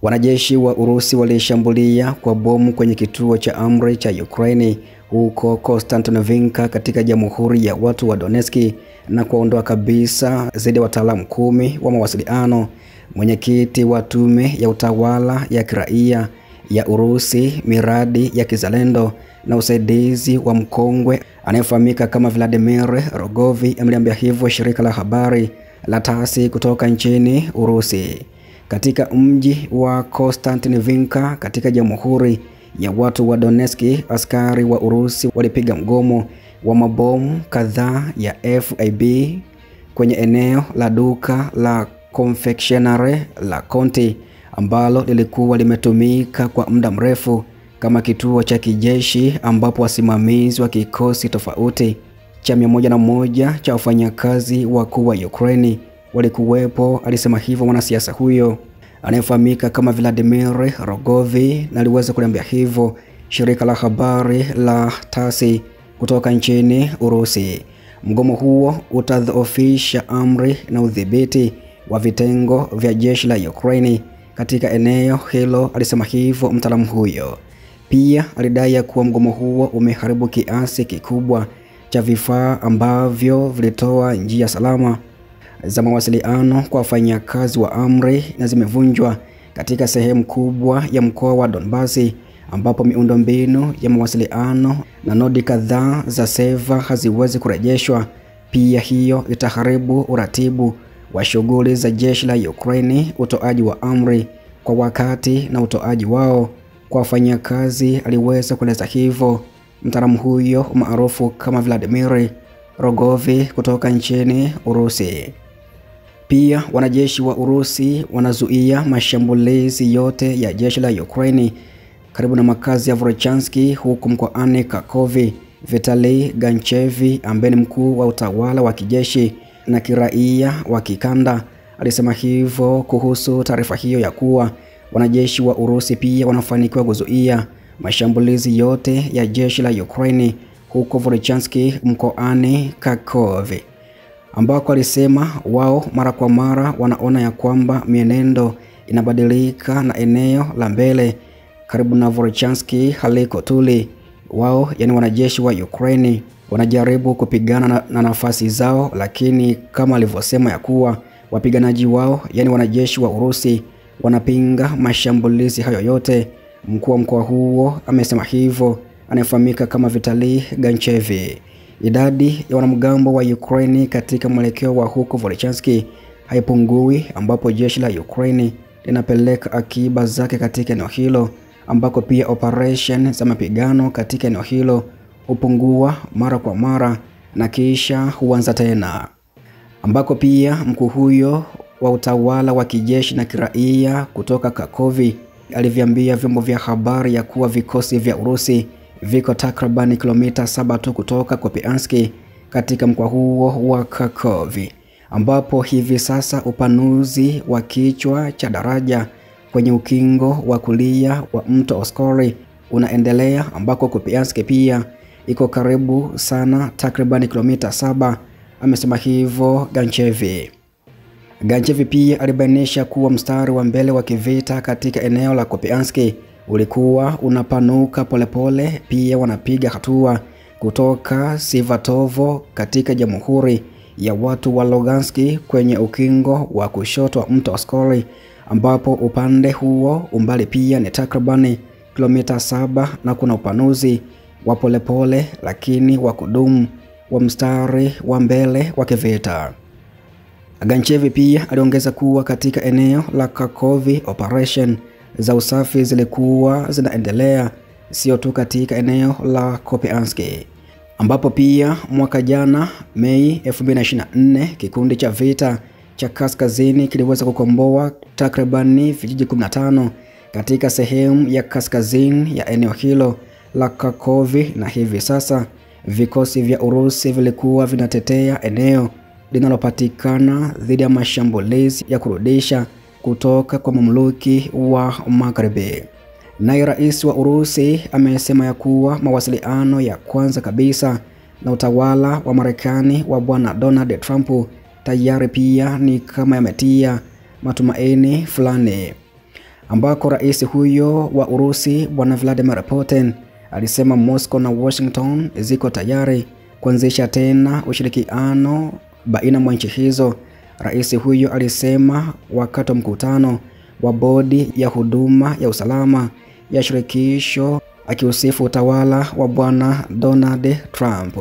Wanajeshi wa Urusi walishambulia kwa bomu kwenye kituo cha amri cha Ukraine huko Konstantinovka katika Jamhuri ya Watu wa Donetsk na kuondoa kabisa zaidi ya wataalamu 10 wa mawasiliano. Mwenyekiti wa tume ya utawala ya kiraia ya Urusi, miradi ya kizalendo na usaidizi wa mkongwe anayefahamika kama Vladimir Rogovi ameliambia hivyo shirika la habari la TASS kutoka nchini Urusi. Katika mji wa Konstantinovka katika Jamhuri ya Watu wa Donetsk, askari wa Urusi walipiga mgomo wa mabomu kadhaa ya FIB kwenye eneo la duka la confectionery la Conti ambalo lilikuwa limetumika kwa muda mrefu kama kituo cha kijeshi, ambapo wasimamizi wa kikosi tofauti cha 101 cha wafanyakazi wakuu wa Ukraine walikuwepo, alisema hivyo mwanasiasa huyo anayefahamika kama Vladimir Rogovi, na aliweza kuliambia hivyo shirika la habari la TASS kutoka nchini Urusi. Mgomo huo utadhoofisha amri na udhibiti wa vitengo vya jeshi la Ukraine katika eneo hilo, alisema hivyo mtaalamu huyo. Pia alidai kuwa mgomo huo umeharibu kiasi kikubwa cha vifaa ambavyo vilitoa njia salama za mawasiliano kwa wafanyakazi wa amri na zimevunjwa katika sehemu kubwa ya mkoa wa Donbas, ambapo miundombinu ya mawasiliano na nodi kadhaa za seva haziwezi kurejeshwa. Pia hiyo itaharibu uratibu wa shughuli za jeshi la Ukraine, utoaji wa amri kwa wakati na utoaji wao kwa wafanyakazi, aliweza kueleza hivyo mtaalamu huyo maarufu kama Vladimir Rogovi kutoka nchini Urusi. Pia wanajeshi wa Urusi wanazuia mashambulizi yote ya jeshi la Ukraine karibu na makazi ya Volchanski huko mkoani Kharkov. Vitali Ganchevi ambaye ni mkuu wa utawala wa kijeshi na kiraia wa kikanda alisema hivyo kuhusu taarifa hiyo ya kuwa wanajeshi wa Urusi pia wanafanikiwa kuzuia mashambulizi yote ya jeshi la Ukraine huko Volchanski mkoani Kharkov, ambako alisema wao mara kwa mara wanaona ya kwamba mienendo inabadilika na eneo la mbele karibu na Volchanski haliko tuli. Wao, yani wanajeshi wa Ukraine, wanajaribu kupigana na nafasi zao, lakini kama alivyosema ya kuwa wapiganaji wao, yani wanajeshi wa Urusi, wanapinga mashambulizi hayo yote. Mkuu wa mkoa huo amesema hivyo, anayefahamika kama Vitali Ganchevi. Idadi ya wanamgambo wa Ukraine katika mwelekeo wa huko Volchanski haipungui, ambapo jeshi la Ukraine linapeleka akiba zake katika eneo hilo, ambako pia operation za mapigano katika eneo hilo hupungua mara kwa mara na kisha huanza tena, ambako pia mkuu huyo wa utawala wa kijeshi na kiraia kutoka Kharkov aliviambia vyombo vya habari ya kuwa vikosi vya Urusi viko takriban kilomita 7 tu kutoka Kupiansk katika mkoa huo wa Kharkov, ambapo hivi sasa upanuzi wa kichwa cha daraja kwenye ukingo wa kulia wa mto Oskol unaendelea, ambako Kupiansk pia iko karibu sana, takriban kilomita 7, amesema hivyo Ganchevi. Ganchevi pia alibainisha kuwa mstari wa mbele wa kivita katika eneo la Kupiansk ulikuwa unapanuka polepole. Pia wanapiga hatua kutoka Sivatovo katika Jamhuri ya Watu wa Lugansk kwenye ukingo wa kushoto wa mto Oskol, ambapo upande huo umbali pia ni takriban kilomita 7 na kuna upanuzi wa polepole lakini wa kudumu wa mstari wa mbele wa kivita. Ganchevi pia aliongeza kuwa katika eneo la Kharkov operation za usafi zilikuwa zinaendelea, sio tu katika eneo la Kupiansk, ambapo pia mwaka jana Mei 2024 kikundi cha vita cha kaskazini kiliweza kukomboa takriban vijiji 15 katika sehemu ya kaskazini ya eneo hilo la Kharkov, na hivi sasa vikosi vya Urusi vilikuwa vinatetea eneo linalopatikana dhidi ya mashambulizi ya kurudisha kutoka kwa mamluki wa Magharibi. Naye rais wa Urusi amesema ya kuwa mawasiliano ya kwanza kabisa na utawala wa Marekani wa bwana Donald Trump tayari pia ni kama yametia matumaini fulani, ambako rais huyo wa Urusi Bwana Vladimir Putin alisema Moscow na Washington ziko tayari kuanzisha tena ushirikiano baina mwa nchi hizo. Rais huyo alisema wakati wa mkutano wa bodi ya huduma ya usalama ya shirikisho, akiusifu utawala wa Bwana Donald Trump,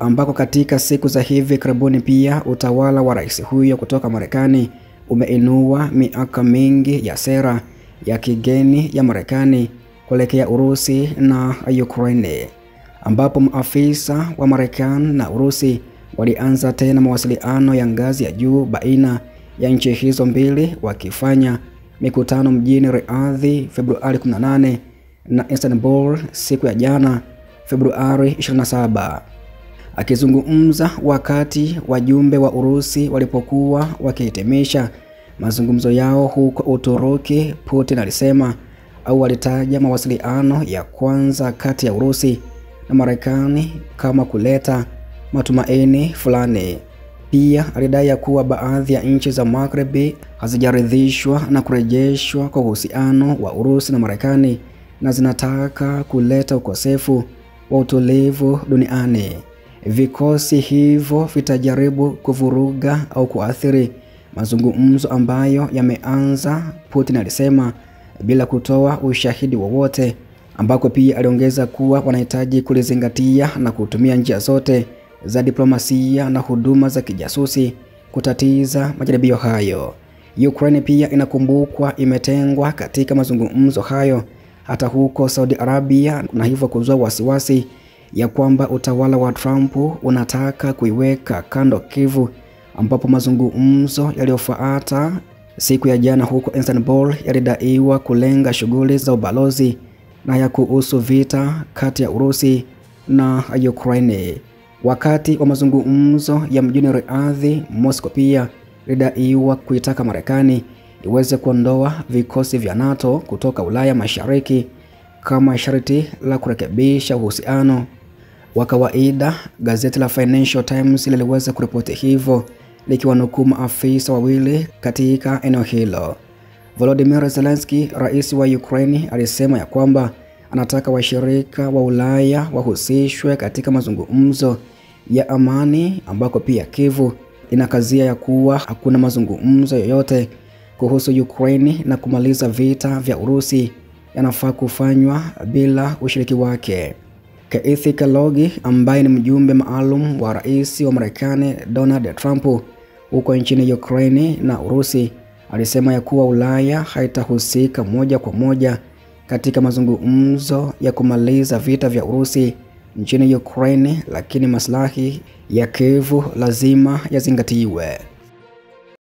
ambako katika siku za hivi karibuni pia utawala wa rais huyo kutoka Marekani umeinua miaka mingi ya sera ya kigeni ya Marekani kuelekea Urusi na Ukraine, ambapo maafisa wa Marekani na Urusi walianza tena mawasiliano ya ngazi ya juu baina ya nchi hizo mbili, wakifanya mikutano mjini Riyadh Februari 18 na Istanbul siku ya jana Februari 27. Akizungumza wakati wajumbe wa Urusi walipokuwa wakihitimisha mazungumzo yao huko Uturuki, Putin alisema au alitaja mawasiliano ya kwanza kati ya Urusi na Marekani kama kuleta matumaini fulani. Pia alidai ya kuwa baadhi ya nchi za Magharibi hazijaridhishwa na kurejeshwa kwa uhusiano wa Urusi na Marekani na zinataka kuleta ukosefu wa utulivu duniani. Vikosi hivyo vitajaribu kuvuruga au kuathiri mazungumzo ambayo yameanza, Putin alisema bila kutoa ushahidi wowote, ambako pia aliongeza kuwa wanahitaji kulizingatia na kutumia njia zote za diplomasia na huduma za kijasusi kutatiza majaribio hayo. Ukraine pia inakumbukwa imetengwa katika mazungumzo hayo hata huko Saudi Arabia, na hivyo kuzua wasiwasi ya kwamba utawala wa Trump unataka kuiweka kando Kyiv, ambapo mazungumzo yaliyofuata siku ya jana huko Istanbul yalidaiwa kulenga shughuli za ubalozi na ya kuhusu vita kati ya Urusi na Ukraine. Wakati wa mazungumzo ya mjini Riyadh, Moscow pia ilidaiwa kuitaka Marekani iweze kuondoa vikosi vya NATO kutoka Ulaya Mashariki kama sharti la kurekebisha uhusiano wa kawaida. Gazeti la Financial Times liliweza kuripoti hivyo likiwanukuu maafisa wawili katika eneo hilo. Volodymyr Zelensky, rais wa Ukraine, alisema ya kwamba anataka washirika wa Ulaya wahusishwe katika mazungumzo ya amani, ambako pia Kyiv inakazia ya kuwa hakuna mazungumzo yoyote kuhusu Ukraine na kumaliza vita vya Urusi yanafaa kufanywa bila ushiriki wake. Keith Kellogg, ambaye ni mjumbe maalum wa rais wa Marekani Donald Trump huko nchini Ukraine na Urusi, alisema ya kuwa Ulaya haitahusika moja kwa moja katika mazungumzo ya kumaliza vita vya Urusi nchini Ukraine, lakini maslahi ya Kyiv lazima yazingatiwe.